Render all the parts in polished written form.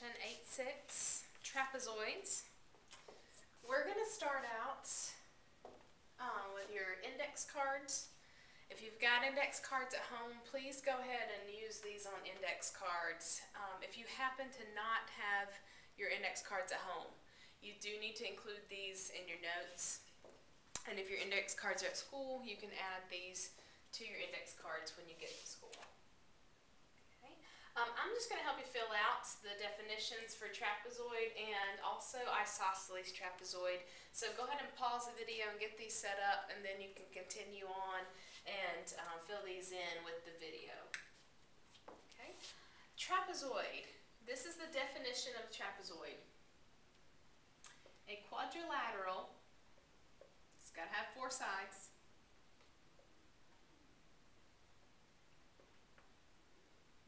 Section 8.6, trapezoids. We're going to start out with your index cards. If you've got index cards at home, please go ahead and use these on index cards. If you happen to not have your index cards at home, you do need to include these in your notes. And if your index cards are at school, you can add these to your index cards when you get to school. I'm just going to help you fill out the definitions for trapezoid and also isosceles trapezoid. So go ahead and pause the video and get these set up, and then you can continue on and fill these in with the video. Okay. Trapezoid. This is the definition of trapezoid. A quadrilateral, it's got to have 4 sides.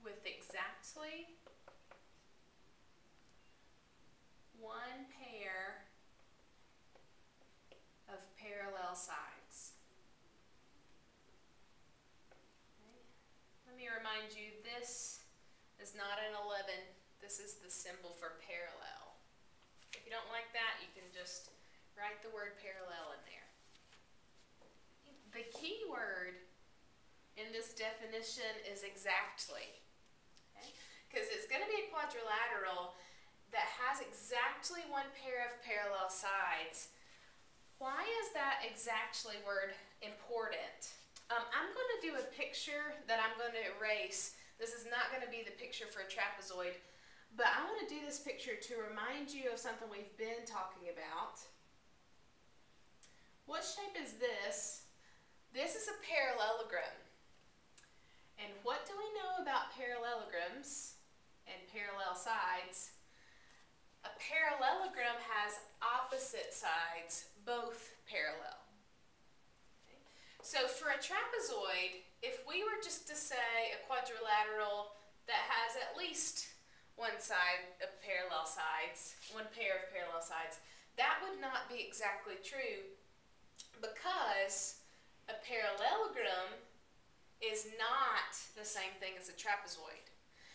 With exactly 1 pair of parallel sides. Okay. Let me remind you, this is not an 11. This is the symbol for parallel. If you don't like that, you can just write the word parallel in there. The key word in this definition is exactly. Because it's going to be a quadrilateral that has exactly 1 pair of parallel sides. Why is that exactly word important? I'm going to do a picture that I'm going to erase. This is not going to be the picture for a trapezoid, but I want to do this picture to remind you of something we've been talking about. What shape is this? This is a parallelogram. And what do we know about parallelograms and parallel sides? A parallelogram has opposite sides, both parallel. Okay. So for a trapezoid, if we were just to say a quadrilateral that has at least 1 side of parallel sides, 1 pair of parallel sides, that would not be exactly true, because a parallelogram is not the same thing as a trapezoid.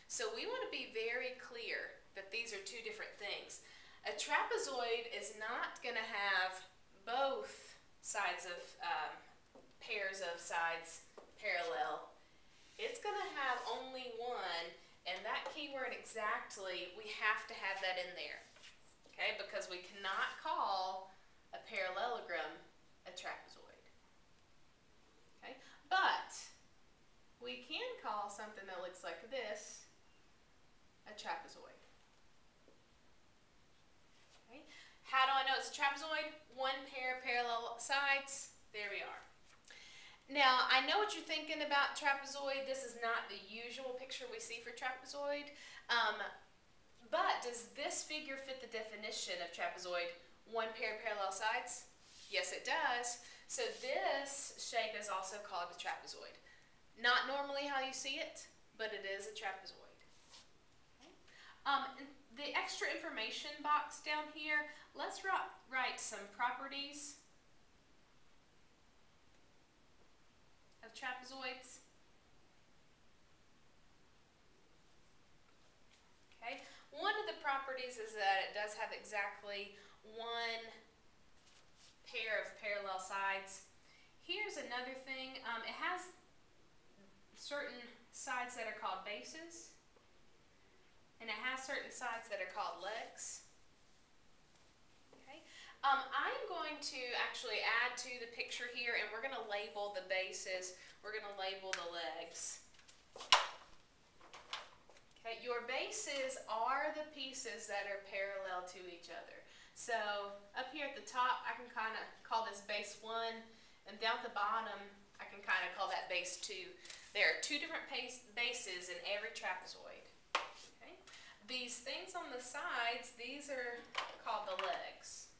So we want to be very clear that these are 2 different things. A trapezoid is not going to have both sides of pairs of sides parallel. It's going to have only 1, and that keyword exactly, we have to have that in there. Okay, because we cannot call a parallelogram a trapezoid. Okay, but we can call something that looks like this a trapezoid. Okay. How do I know it's a trapezoid? 1 pair of parallel sides. There we are. Now, I know what you're thinking about trapezoid. This is not the usual picture we see for trapezoid. But does this figure fit the definition of trapezoid? 1 pair of parallel sides? Yes, it does. So this shape is also called a trapezoid. Not normally how you see it, but it is a trapezoid. Okay. The extra information box down here, let's write some properties of trapezoids. Okay. One of the properties is that it does have exactly 1 pair of parallel sides. Here's another thing. It has certain sides that are called bases, and it has certain sides that are called legs. Okay. I'm going to actually add to the picture here, and we're going to label the bases. We're going to label the legs. Okay. Your bases are the pieces that are parallel to each other. So up here at the top, I can kind of call this base 1, and down at the bottom, I can kind of call that base 2. There are 2 different bases in every trapezoid. Okay. These things on the sides, these are called the legs.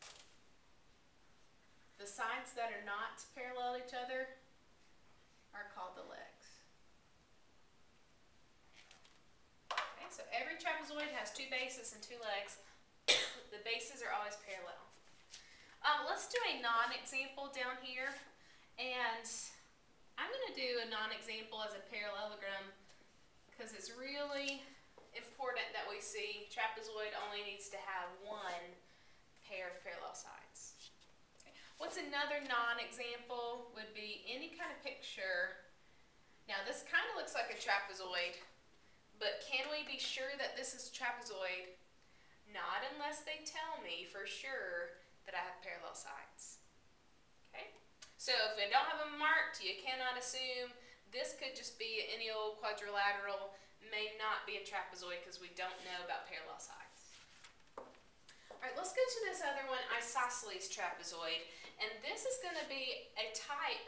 The sides that are not parallel to each other are called the legs. Okay, so every trapezoid has 2 bases and 2 legs. The bases are always parallel. Let's do a non-example down here, and I'm going to do a non-example as a parallelogram because it's really important that we see. Trapezoid only needs to have one pair of parallel sides. Okay. What's another non-example would be any kind of picture. Now this kind of looks like a trapezoid, but can we be sure that this is a trapezoid? Not unless they tell me for sure that I have parallel sides. Okay? So if they don't have them marked, you cannot assume. This could just be any old quadrilateral, may not be a trapezoid because we don't know about parallel sides. Alright, let's go to this other one, isosceles trapezoid. And this is going to be a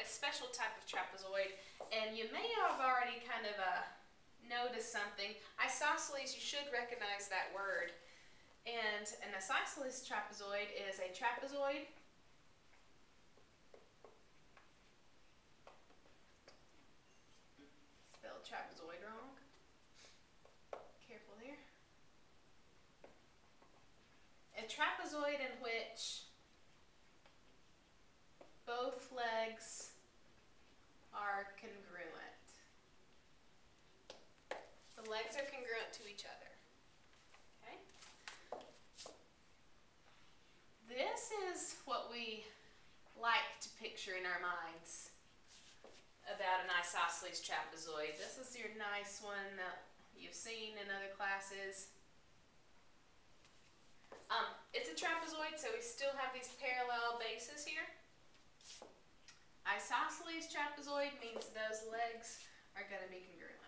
special type of trapezoid. And you may have already kind of noticed something. Isosceles, you should recognize that word. And an isosceles trapezoid is a trapezoid spelled trapezoid wrong. Careful there. A trapezoid in which both legs are congruent. The legs are congruent to each other. Okay? This is what we like to picture in our minds about an isosceles trapezoid. This is your nice one that you've seen in other classes. It's a trapezoid, so we still have these parallel bases here. Isosceles trapezoid means those legs are going to be congruent.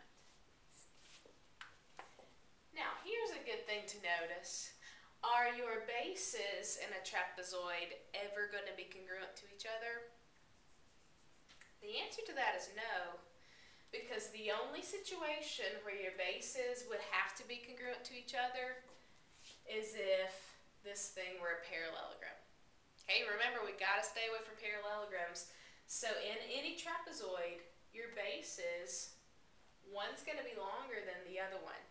Now, here's a good thing to notice. Are your bases in a trapezoid ever going to be congruent to each other? The answer to that is no, because the only situation where your bases would have to be congruent to each other is if this thing were a parallelogram. Okay, remember we got to stay away from parallelograms. So in any trapezoid, your bases, one's going to be longer than the other one.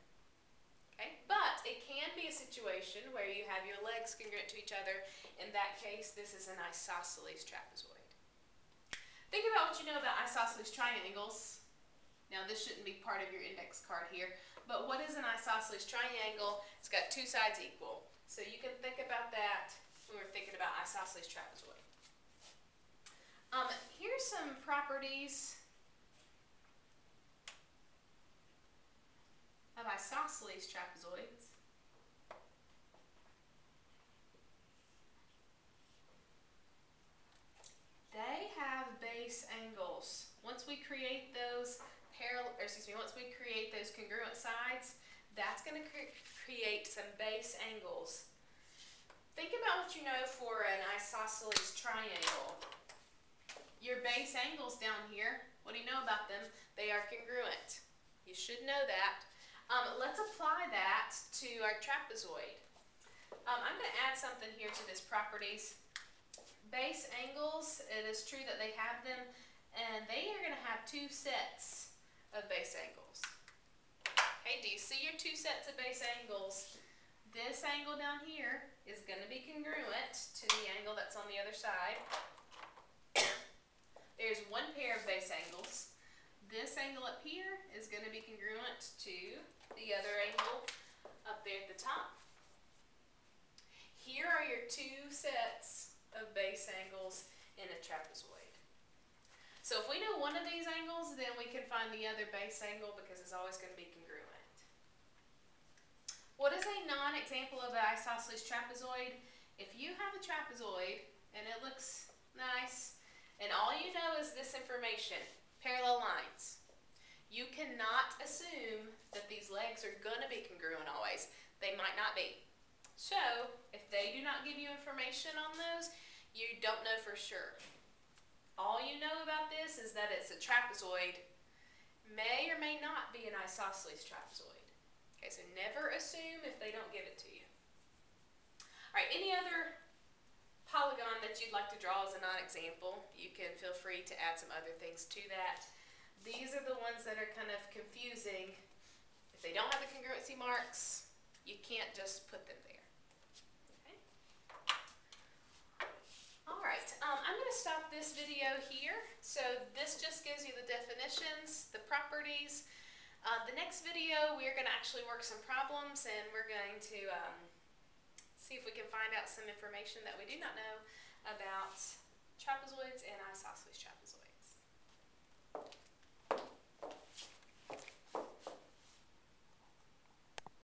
Okay, but it can be a situation where you have your legs congruent to each other. In that case, this is an isosceles trapezoid. Think about what you know about isosceles triangles. Now this shouldn't be part of your index card here, but what is an isosceles triangle? It's got two sides equal. So you can think about that when we're thinking about isosceles trapezoid. Here's some properties of isosceles trapezoids. They have base angles. Once we create those once we create those congruent sides, that's going to create some base angles. Think about what you know for an isosceles triangle. Your base angles down here, what do you know about them? They are congruent. You should know that. Let's apply that to our trapezoid. I'm going to add something here to this properties. Base angles, it is true that they have them, and they are going to have two sets of base angles. Okay, do you see your two sets of base angles? This angle down here is going to be congruent to the angle that's on the other side. There's one pair of base angles. This angle up here is going to be congruent to the other angle up there at the top. Here are your two sets of base angles in a trapezoid. So if we know one of these angles, then we can find the other base angle because it's always going to be congruent. What is a non-example of an isosceles trapezoid? If you have a trapezoid and it looks nice, and all you know is this information, parallel lines, you cannot assume that these legs are going to be congruent always. They might not be. So, if they do not give you information on those, you don't know for sure. All you know about this is that it's a trapezoid, may or may not be an isosceles trapezoid. Okay, so never assume if they don't give it to you. Alright, any other polygon that you'd like to draw as a non-example, you can feel free to add some other things to that. These are the ones that are kind of confusing. If they don't have the congruency marks, you can't just put them there. Okay. Alright, I'm going to stop this video here. So this just gives you the definitions, the properties. The next video, we're going to actually work some problems, and we're going to see if we can find out some information that we do not know about trapezoids and isosceles trapezoids.